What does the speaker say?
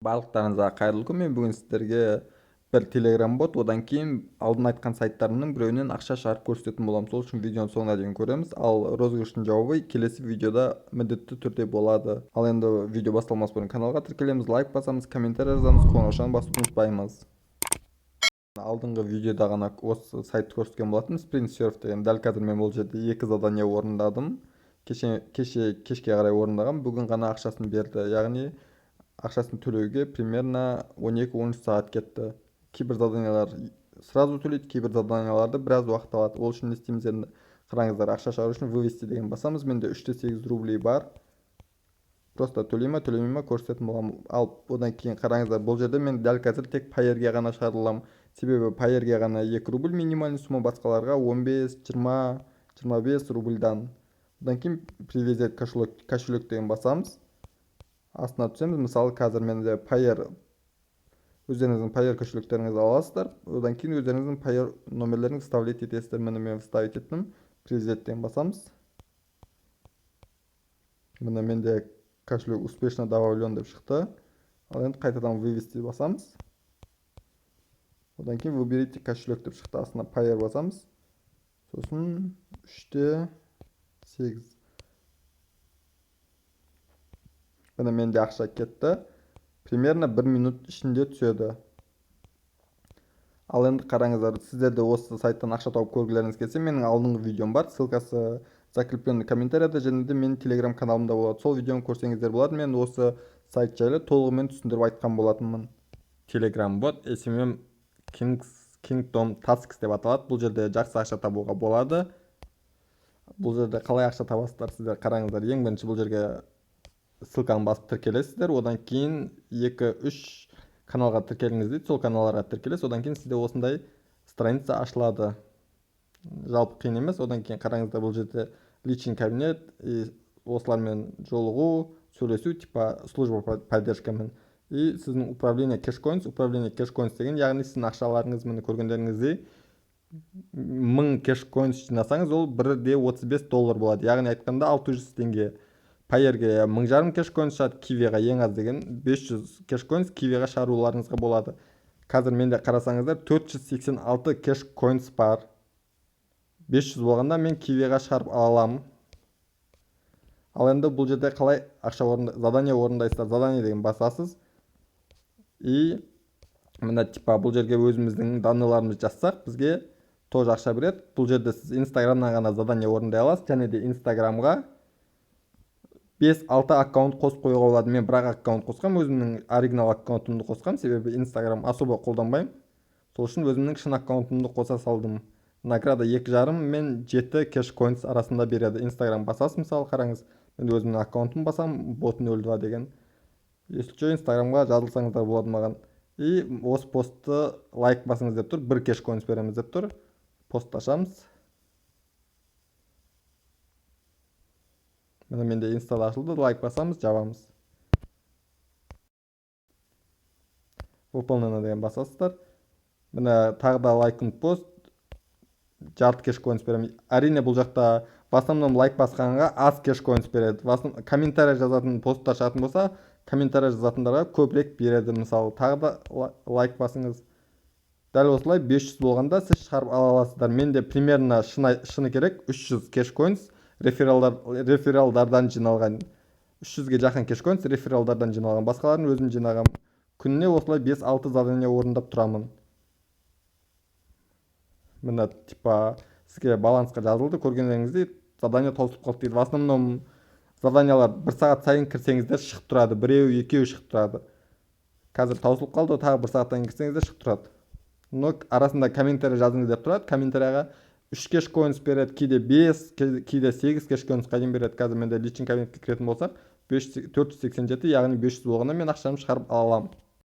Барлықтарыңызға қайырлы күн. Мен бүгін сіздерге бір Telegram бот, одан кейін алдын айтқан сайттарымның біреуінен ақша шығарып көрсететін боламын. Сол үшін видеоны соңына дейін көреміз. Ал розыгрыштың жауабы келесі видеода міндетті түрде болады. Ал енді видео басталмас бұрын каналға тіркелеміз, лайк басамыз, комментарий жазамыз, қоңыраушаны басуды ұмытпаймыз. Алдыңғы видеода ғана осы сайтты көрсеткен болатын. Sprint Surf деген. Дәл қазір мен бұл жерде 2 задание орындадым. Кешке қарай орындаған. Бүгін ғана ақшасын берді. Яғни ақшасын төлеуге примерно 12-13 сағат кетті. Кейбір заданиялар сразу төлейді, кейбір заданияларды біраз уақыт алады. Ол үшін не істейміз енді? Қараңыздар, ақша шығару үшін вывести деген басамыз. Менде 3-8 рублей бар. Просто төлей ма, төлемей ма көрсететін боламын. Ал одан кейін қараңыздар, бұл жерде мен дәл қазір тек Payeer'ге ғана шығарыламын. Себебі Payeer'ге ғана 2 рубль минимальный сумма, басқаларға 15, 20, 25 рубльдан. Одан кейін привязать кошелек деген басамыз. Астына түсеміз. Мысалы қазір менде Payeer, өздеріңіздің Payeer кошелектеріңізді аласыздар. Одан кейін өздеріңіздің Payeer номерлерін вставлять етесіздер. Мен вставить еттім. Привязать деген басамыз. Міне менде кошелек успешно добавлен деп шықты. Ал енді қайтадан вывести басамыз. Одан кейін выберите кошелек деп шықты. Астына Payeer басамыз. Сосын 3-8. Міне менде ақша кетті. Примерно 1 минут ішінде түседі. Ал енді қараңыздар, сіздер де осы сайттан ақша тауып көргілеріңіз келсе, менің алдыңғы видеом бар. Ссылкасы закрепленный комментарийда және де менің Telegram каналымда болады. Сол видеоны көрсеңіздер болады. Мен осы сайт жайлы толығымен түсіндіріп айтқан болатынмын. Telegram бот SMM Kingdom Tasks деп аталады. Бұл жерде жақсы ақша табуға болады. Бұл жерде қалай ақша табасыздар, сіздер қараңыздар. Ең бірінші бұл жерге ссылканы басып тіркелесіздер. Одан кейін 2-3 каналға тіркеліңіз дейді. Сол каналарға тіркелесіз. Одан кейін сізде осындай страница ашылады. Жалпы қиын емес. Одан кейін қараңыздар, бұл жерде личный кабинет, осылармен жолығу, сөйлесу, типа служба поддержкамен. И сіздің управление кэшкоинс. Управление кэшкоинс деген, яғни сіздің ақшаларыңыз, міне көргендеріңіздей 1000 кэшкоинс жинасаңыз, ол бірде $35 болады. Яғни айтқанда 600 теңге. Payeer'ге 1500 кэшкоинс шығады, Kiwi'ға ең аз деген 500 кэшкоинс Kiwi'ға шығаруларыңызға болады. Қазір менде қарасаңыздар 486 кэшкоинс бар. 500 болғанда мен Kiwi'ға шығарып аламын. Ал енді бұл жерде қалай ақша задание орындайсыздар? Задание деген басасыз. И мына типа бұл жерге өзіміздің данныйларымызды жазсақ, бізге тоже ақша береді. Бұл жерде сіз Instagram'нан ғана задание орындай аласыз, және де Instagram'ға 5-6 аккаунт қосып қоюға болады. Мен бірақ аккаунт қосқам, өзімнің оригинал аккаунтымды қосқам, себебі Instagram особо қолданбаймын. Сол үшін өзімнің шын аккаунтымды қоса салдым. Награда 2,5 мен 7 кэшкоинс арасында береді. Instagram басасыз, мысалы қараңыз. Мен өзімнің аккаунтым басам, бот 02 деген. Если что, Instagramға жазылсаңыздар болады маған. И осы постты лайк басыңыз деп тұр, 1 кэшкоинс береміз деп тұр. Пост ашамыз. Міне менде инстада ашылды, лайк басамыз, жабамыз. Выполнено деген басасыздар. Міне тағы да лайкын пост, жарты кэшкоинс беремін. Әрине бұл жақта в основном лайк басқанға аз кэшкоинс береді. Комментарий жазатын, посттар шығатын болса, комментарий жазатындарға көбірек береді. Мысалы, тағы да лайк басыңыз. Дәл осылай 500 болғанда сіз шығарып ала аласыздар. Менде примерно шыны керек 300 кэшкоинс рефералдардан жиналған. 300-ге жақын кэшкоинс рефералдардан жиналған. Басқаларын өзім жинағам. Күніне осылай 5-6 задание орындап тұрамын. Міне типа сізге балансқа жазылды, көргендеріңіздей задание таусылып қалды дейді. В основном заданиялар 1 сағат сайын кірсеңіздер шығып тұрады. Біреу, екеу шығып тұрады. Қазір таусылып қалды, тағы 1 сағаттан кірсеңіздер шығып тұрады. Но арасында комментарий жазыңыз деп тұрады. Комментарийға 3 кэшкоинс береді, кейде 5, кейде 8 кэшкоинсқа дейін береді. Қазір менде личный кабинетке кіретін болсақ, 487, яғни 500 болғанда мен ақшамды шығарып аламын.